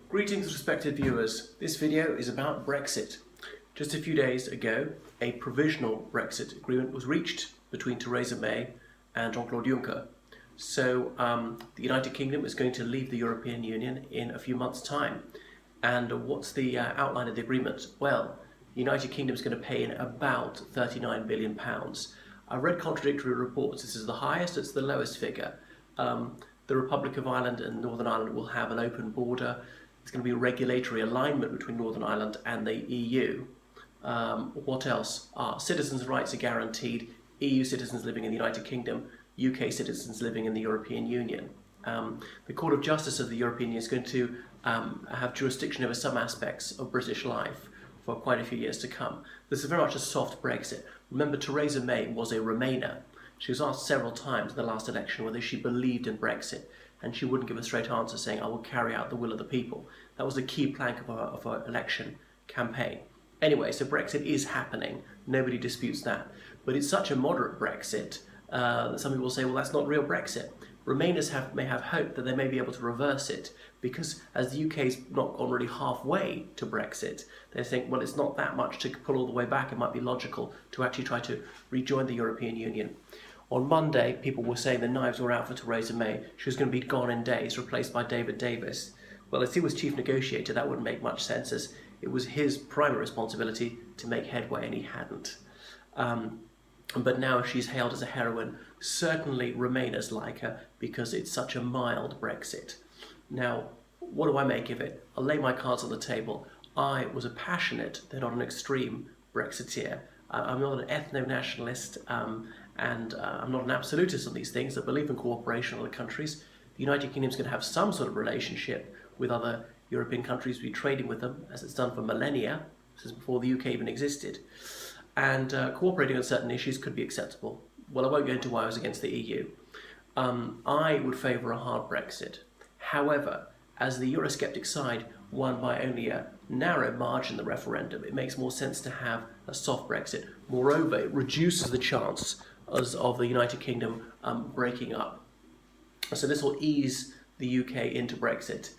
Greetings respected viewers, this video is about Brexit. Just a few days ago, a provisional Brexit agreement was reached between Theresa May and Jean-Claude Juncker. So the United Kingdom is going to leave the European Union in a few months' time. And what's the outline of the agreement? Well, the United Kingdom is going to pay in about £39 billion. I've read contradictory reports. This is the highest, it's the lowest figure. The Republic of Ireland and Northern Ireland will have an open border. There's going to be regulatory alignment between Northern Ireland and the EU. What else? Citizens' rights are guaranteed. EU citizens living in the United Kingdom, UK citizens living in the European Union. The Court of Justice of the European Union is going to have jurisdiction over some aspects of British life for quite a few years to come. This is very much a soft Brexit. Remember, Theresa May was a Remainer. She was asked several times in the last election whether she believed in Brexit, and she wouldn't give a straight answer saying, I will carry out the will of the people. That was the key plank of her election campaign. Anyway, so Brexit is happening. Nobody disputes that. But it's such a moderate Brexit that some people say, well, that's not real Brexit. Remainers may have hope that they may be able to reverse it, because as the UK's not gone really halfway to Brexit, they think, well, it's not that much to pull all the way back. It might be logical to actually try to rejoin the European Union. On Monday, people were saying the knives were out for Theresa May. She was going to be gone in days, replaced by David Davis. Well, as he was chief negotiator, that wouldn't make much sense, as it was his primary responsibility to make headway, and he hadn't. But now she's hailed as a heroine. Certainly Remainers like her because it's such a mild Brexit. Now, what do I make of it? I'll lay my cards on the table. I was a passionate, though not an extreme, Brexiteer. I'm not an ethno-nationalist, and I'm not an absolutist on these things. I believe in cooperation with other countries. The United Kingdom is going to have some sort of relationship with other European countries, be trading with them, as it's done for millennia, since before the UK even existed. And cooperating on certain issues could be acceptable. Well, I won't go into why I was against the EU. I would favour a hard Brexit. However, as the Eurosceptic side won by only a narrow margin in the referendum, it makes more sense to have a soft Brexit. Moreover, it reduces the chance of the United Kingdom breaking up. So this will ease the UK into Brexit,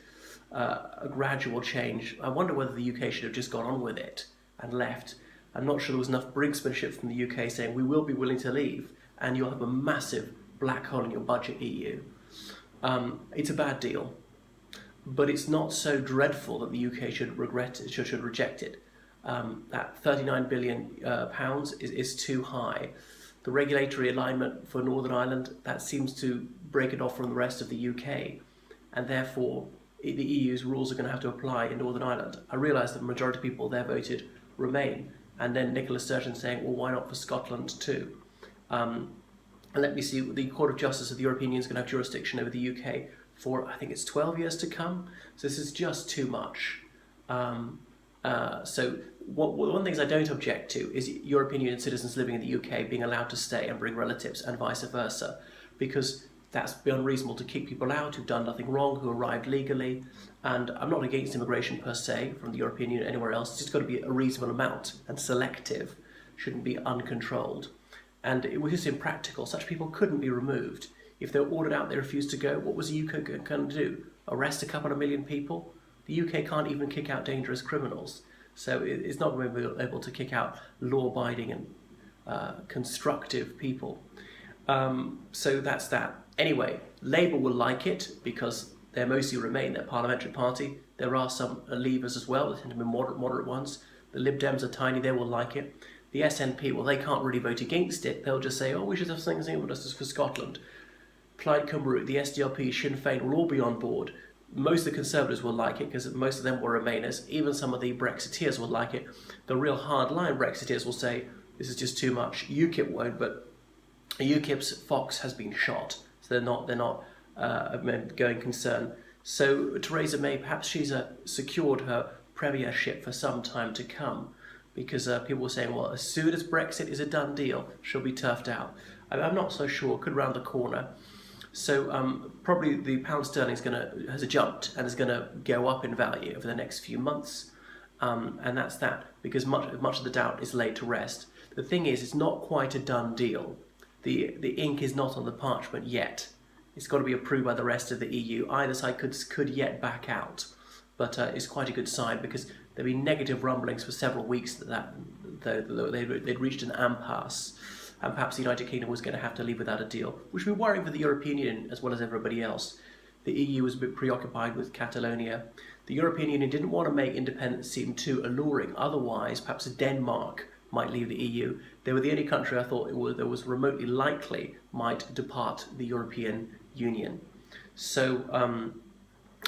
a gradual change. I wonder whether the UK should have just got on with it and left. I'm not sure there was enough brinksmanship from the UK saying we will be willing to leave and you'll have a massive black hole in your budget, EU. It's a bad deal, but it's not so dreadful that the UK should regret it, should reject it. That £39 billion is too high. The regulatory alignment for Northern Ireland, that seems to break it off from the rest of the UK, and therefore the EU's rules are going to have to apply in Northern Ireland. I realise that the majority of people there voted Remain, and then Nicola Sturgeon saying, well, why not for Scotland too? And let me see, the Court of Justice of the European Union is going to have jurisdiction over the UK for, I think it's 12 years to come. So this is just too much. So one of the things I don't object to is European Union citizens living in the UK being allowed to stay and bring relatives and vice versa, because that's unreasonable to kick people out who've done nothing wrong, who arrived legally. And I'm not against immigration per se from the European Union anywhere else. It's just got to be a reasonable amount and selective, shouldn't be uncontrolled. And it was just impractical. Such people couldn't be removed. If they were ordered out, they refused to go. What was the UK going to do? Arrest a couple of million people? The UK can't even kick out dangerous criminals. So it's not going to be able to kick out law-abiding and constructive people. So that's that. Anyway, Labour will like it because they're mostly Remain, their parliamentary party. There are some Leavers as well, they tend to be moderate ones. The Lib Dems are tiny, they will like it. The SNP, well, they can't really vote against it. They'll just say, oh, we should have something with us for Scotland. Plaid Cymru, the SDLP, Sinn Féin will all be on board. Most of the Conservatives will like it because most of them were Remainers. Even some of the Brexiteers will like it. The real hard-line Brexiteers will say, this is just too much. UKIP won't, but UKIP's fox has been shot. So they're not a going concern. So Theresa May, perhaps she's secured her premiership for some time to come, because people were saying, well, as soon as Brexit is a done deal, she'll be turfed out. I'm not so sure, could round the corner. So probably the pound sterling has jumped and is going to go up in value over the next few months. And that's that, because much of the doubt is laid to rest. The thing is, it's not quite a done deal. The ink is not on the parchment yet. It's got to be approved by the rest of the EU. Either side could yet back out. but it's quite a good sign, because there'd been negative rumblings for several weeks that they'd reached an impasse, and perhaps the United Kingdom was going to have to leave without a deal, which would be worrying for the European Union as well as everybody else. The EU was a bit preoccupied with Catalonia. The European Union didn't want to make independence seem too alluring, otherwise perhaps Denmark might leave the EU. They were the only country I thought that was remotely likely might depart the European Union. So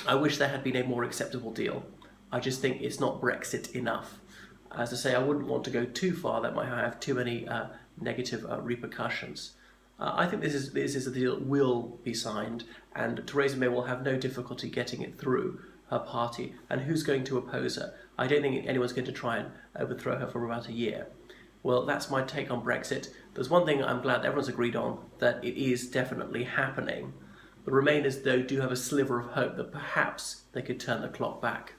I wish there had been a more acceptable deal. I just think it's not Brexit enough. As I say, I wouldn't want to go too far. That might have too many negative repercussions. I think this is a deal that will be signed, and Theresa May will have no difficulty getting it through her party. And who's going to oppose her? I don't think anyone's going to try and overthrow her for about a year. Well, that's my take on Brexit. There's one thing I'm glad everyone's agreed on, that it is definitely happening. The Remainers, though, do have a sliver of hope that perhaps they could turn the clock back.